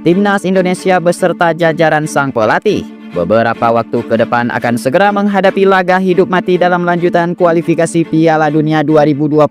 Timnas Indonesia beserta jajaran sang pelatih beberapa waktu ke depan akan segera menghadapi laga hidup mati dalam lanjutan kualifikasi Piala Dunia 2026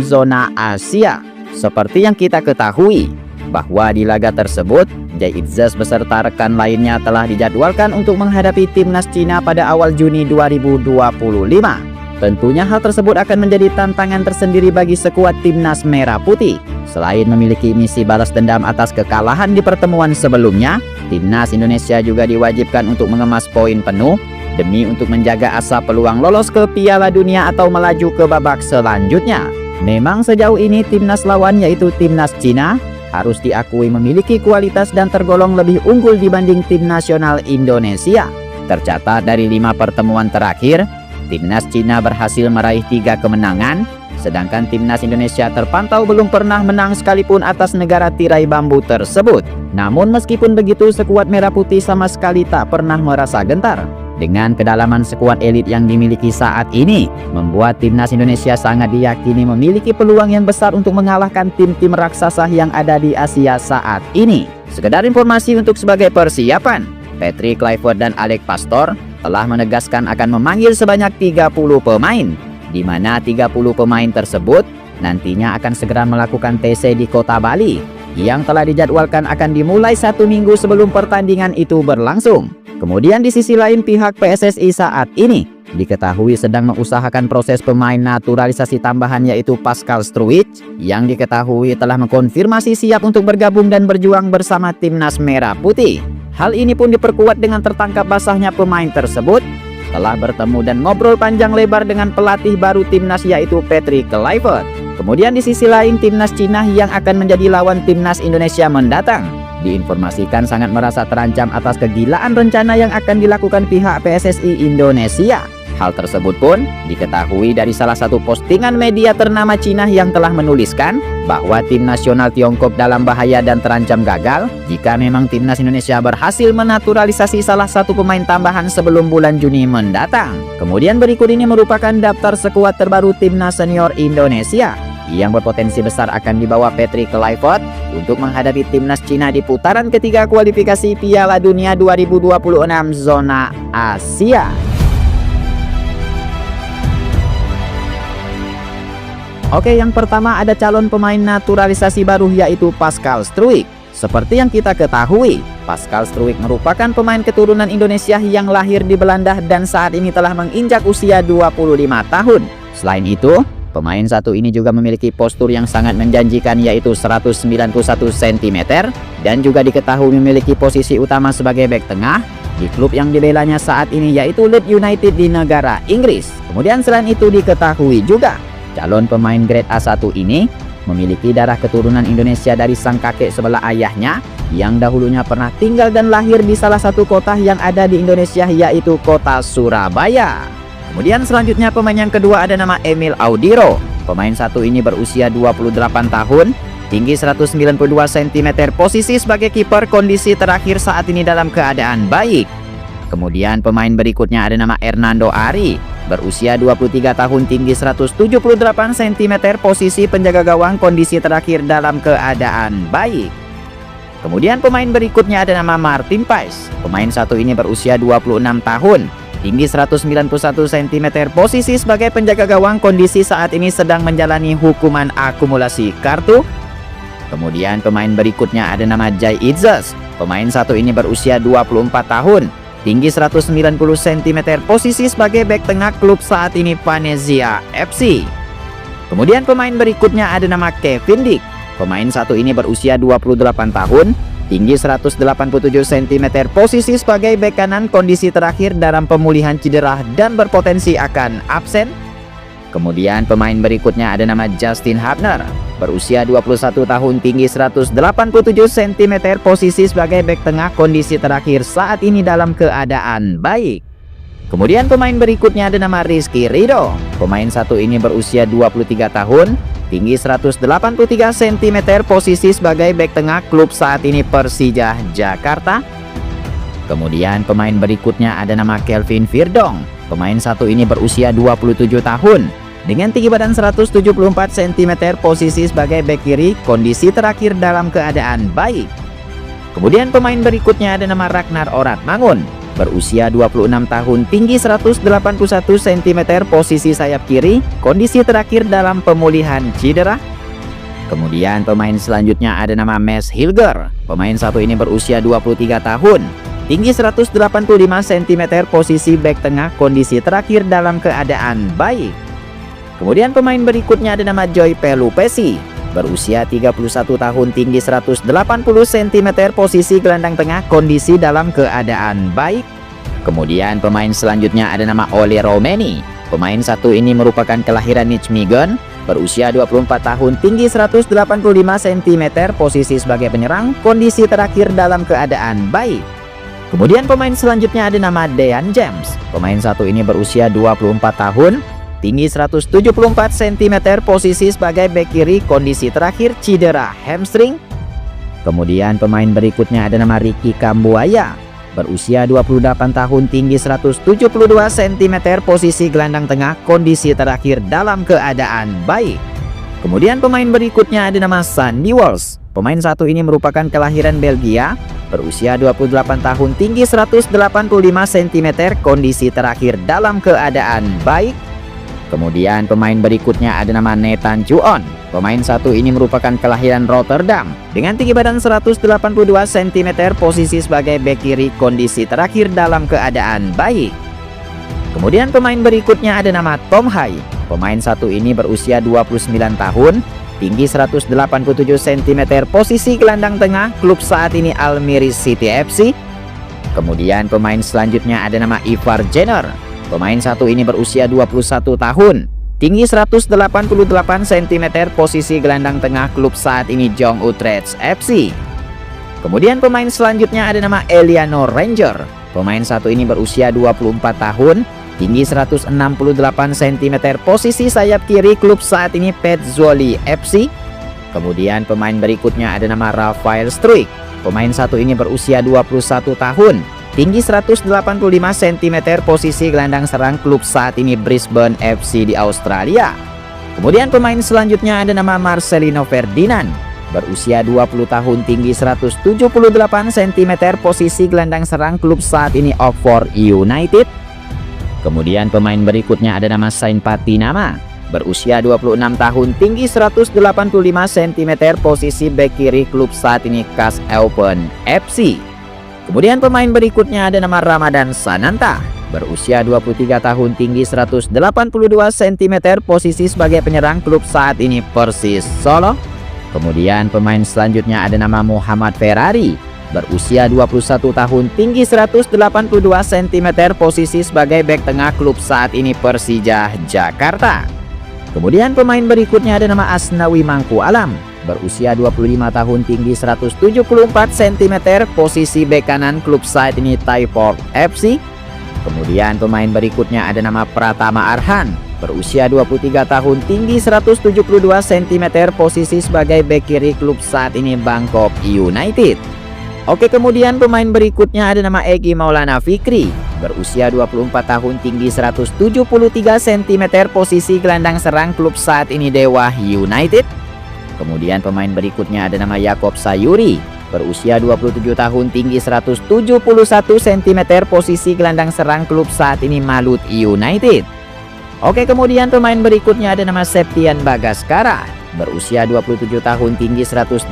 zona Asia. Seperti yang kita ketahui, bahwa di laga tersebut, Jay Itzes beserta rekan lainnya telah dijadwalkan untuk menghadapi timnas Cina pada awal Juni 2025. Tentunya hal tersebut akan menjadi tantangan tersendiri bagi skuad timnas Merah Putih. Selain memiliki misi balas dendam atas kekalahan di pertemuan sebelumnya, timnas Indonesia juga diwajibkan untuk mengemas poin penuh demi untuk menjaga asa peluang lolos ke Piala Dunia atau melaju ke babak selanjutnya. Memang sejauh ini timnas lawan yaitu timnas Cina harus diakui memiliki kualitas dan tergolong lebih unggul dibanding tim nasional Indonesia. Tercatat dari 5 pertemuan terakhir, timnas Cina berhasil meraih 3 kemenangan, sedangkan timnas Indonesia terpantau belum pernah menang sekalipun atas negara tirai bambu tersebut. Namun meskipun begitu, skuad Merah Putih sama sekali tak pernah merasa gentar. Dengan kedalaman skuad elit yang dimiliki saat ini, membuat timnas Indonesia sangat diyakini memiliki peluang yang besar untuk mengalahkan tim-tim raksasa yang ada di Asia saat ini. Sekedar informasi untuk sebagai persiapan, Patrick Kluivert dan Alex Pastoor telah menegaskan akan memanggil sebanyak 30 pemain, di mana 30 pemain tersebut nantinya akan segera melakukan TC di kota Bali, yang telah dijadwalkan akan dimulai 1 minggu sebelum pertandingan itu berlangsung. Kemudian di sisi lain, pihak PSSI saat ini diketahui sedang mengusahakan proses pemain naturalisasi tambahan yaitu Pascal Struijk, yang diketahui telah mengkonfirmasi siap untuk bergabung dan berjuang bersama timnas Merah Putih. Hal ini pun diperkuat dengan tertangkap basahnya pemain tersebut telah bertemu dan ngobrol panjang lebar dengan pelatih baru timnas yaitu Patrick Kluivert. Kemudian di sisi lain, timnas Cina yang akan menjadi lawan timnas Indonesia mendatang diinformasikan sangat merasa terancam atas kegilaan rencana yang akan dilakukan pihak PSSI Indonesia. Hal tersebut pun diketahui dari salah satu postingan media ternama Cina yang telah menuliskan bahwa tim nasional Tiongkok dalam bahaya dan terancam gagal jika memang timnas Indonesia berhasil menaturalisasi salah satu pemain tambahan sebelum bulan Juni mendatang. Kemudian berikut ini merupakan daftar skuad terbaru timnas senior Indonesia yang berpotensi besar akan dibawa Patrick Kluivert untuk menghadapi timnas Cina di putaran ketiga kualifikasi Piala Dunia 2026 zona Asia. Oke, yang pertama ada calon pemain naturalisasi baru yaitu Pascal Struijk. Seperti yang kita ketahui, Pascal Struijk merupakan pemain keturunan Indonesia yang lahir di Belanda dan saat ini telah menginjak usia 25 tahun. Selain itu, pemain satu ini juga memiliki postur yang sangat menjanjikan yaitu 191 cm dan juga diketahui memiliki posisi utama sebagai bek tengah di klub yang dibelanya saat ini yaitu Leeds United di negara Inggris. Kemudian selain itu diketahui juga calon pemain grade A1 ini memiliki darah keturunan Indonesia dari sang kakek sebelah ayahnya yang dahulunya pernah tinggal dan lahir di salah satu kota yang ada di Indonesia yaitu kota Surabaya. Kemudian selanjutnya pemain yang kedua ada nama Emil Audiro. Pemain satu ini berusia 28 tahun, tinggi 192 cm, posisi sebagai kiper, kondisi terakhir saat ini dalam keadaan baik. Kemudian pemain berikutnya ada nama Hernando Ari, berusia 23 tahun, tinggi 178 cm, posisi penjaga gawang, kondisi terakhir dalam keadaan baik. Kemudian pemain berikutnya ada nama Martin Pais. Pemain satu ini berusia 26 tahun, tinggi 191 cm, posisi sebagai penjaga gawang, kondisi saat ini sedang menjalani hukuman akumulasi kartu. Kemudian pemain berikutnya ada nama Jay Itzes. Pemain satu ini berusia 24 tahun, tinggi 190 cm, posisi sebagai bek tengah, klub saat ini Venezia FC. Kemudian pemain berikutnya ada nama Kevin Dick. Pemain satu ini berusia 28 tahun, tinggi 187 cm, posisi sebagai bek kanan, kondisi terakhir dalam pemulihan cedera dan berpotensi akan absen. Kemudian pemain berikutnya ada nama Justin Hubner, berusia 21 tahun, tinggi 187 cm, posisi sebagai bek tengah, kondisi terakhir saat ini dalam keadaan baik. Kemudian pemain berikutnya ada nama Rizky Ridho. Pemain satu ini berusia 23 tahun, tinggi 183 cm, posisi sebagai bek tengah, klub saat ini Persija Jakarta. Kemudian pemain berikutnya ada nama Kelvin Virdong. Pemain satu ini berusia 27 tahun, dengan tinggi badan 174 cm, posisi sebagai bek kiri, kondisi terakhir dalam keadaan baik. Kemudian pemain berikutnya ada nama Ragnar Oratmangun, berusia 26 tahun, tinggi 181 cm, posisi sayap kiri, kondisi terakhir dalam pemulihan cedera. Kemudian pemain selanjutnya ada nama Mads Hilger. Pemain satu ini berusia 23 tahun, tinggi 185 cm, posisi bek tengah, kondisi terakhir dalam keadaan baik. Kemudian pemain berikutnya ada nama Joy Pelupesi, berusia 31 tahun, tinggi 180 cm, posisi gelandang tengah, kondisi dalam keadaan baik. Kemudian pemain selanjutnya ada nama Olli Romeni. Pemain satu ini merupakan kelahiran Nijmegen, berusia 24 tahun, tinggi 185 cm, posisi sebagai penyerang, kondisi terakhir dalam keadaan baik. Kemudian pemain selanjutnya ada nama Dean James. Pemain satu ini berusia 24 tahun, tinggi 174 cm, posisi sebagai bek kiri, kondisi terakhir cedera hamstring. Kemudian pemain berikutnya ada nama Ricky Kambuaya, berusia 28 tahun, tinggi 172 cm, posisi gelandang tengah, kondisi terakhir dalam keadaan baik. Kemudian pemain berikutnya ada nama Sandy Walsh. Pemain satu ini merupakan kelahiran Belgia, berusia 28 tahun, tinggi 185 cm, kondisi terakhir dalam keadaan baik. Kemudian pemain berikutnya ada nama Nathan Juon. Pemain satu ini merupakan kelahiran Rotterdam dengan tinggi badan 182 cm, posisi sebagai bek kiri, kondisi terakhir dalam keadaan baik. Kemudian pemain berikutnya ada nama Tom Hai. Pemain satu ini berusia 29 tahun, tinggi 187 cm, posisi gelandang tengah, klub saat ini Almere City FC. Kemudian pemain selanjutnya ada nama Ivar Jenner. Pemain satu ini berusia 21 tahun, tinggi 188 cm, posisi gelandang tengah, klub saat ini Jong Utrecht FC. Kemudian pemain selanjutnya ada nama Eleanor Ranger. Pemain satu ini berusia 24 tahun, tinggi 168 cm, posisi sayap kiri, klub saat ini Petzoli FC. Kemudian pemain berikutnya ada nama Rafael Struijk. Pemain satu ini berusia 21 tahun, tinggi 185 cm, posisi gelandang serang, klub saat ini Brisbane FC di Australia. Kemudian pemain selanjutnya ada nama Marcelino Ferdinand, berusia 20 tahun, tinggi 178 cm, posisi gelandang serang, klub saat ini Oxford United. Kemudian pemain berikutnya ada nama Sain Patinama, berusia 26 tahun, tinggi 185 cm, posisi bek kiri, klub saat ini Kas Open FC. Kemudian pemain berikutnya ada nama Ramadan Sananta, berusia 23 tahun, tinggi 182 cm, posisi sebagai penyerang, klub saat ini Persis Solo. Kemudian pemain selanjutnya ada nama Muhammad Ferrari, berusia 21 tahun, tinggi 182 cm, posisi sebagai bek tengah, klub saat ini Persija Jakarta. Kemudian pemain berikutnya ada nama Asnawi Mangku Alam, berusia 25 tahun, tinggi 174 cm, posisi bek kanan, klub saat ini Thaiport FC. Kemudian pemain berikutnya ada nama Pratama Arhan, berusia 23 tahun, tinggi 172 cm, posisi sebagai bek kiri, klub saat ini Bangkok United. Oke, kemudian pemain berikutnya ada nama Egy Maulana Fikri, berusia 24 tahun, tinggi 173 cm, posisi gelandang serang, klub saat ini Dewa United. Kemudian pemain berikutnya ada nama Yakob Sayuri, berusia 27 tahun, tinggi 171 cm, posisi gelandang serang, klub saat ini Malut United. Oke, kemudian pemain berikutnya ada nama Septian Bagaskara, berusia 27 tahun, tinggi 183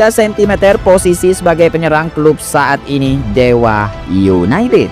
cm, posisi sebagai penyerang, klub saat ini Dewa United.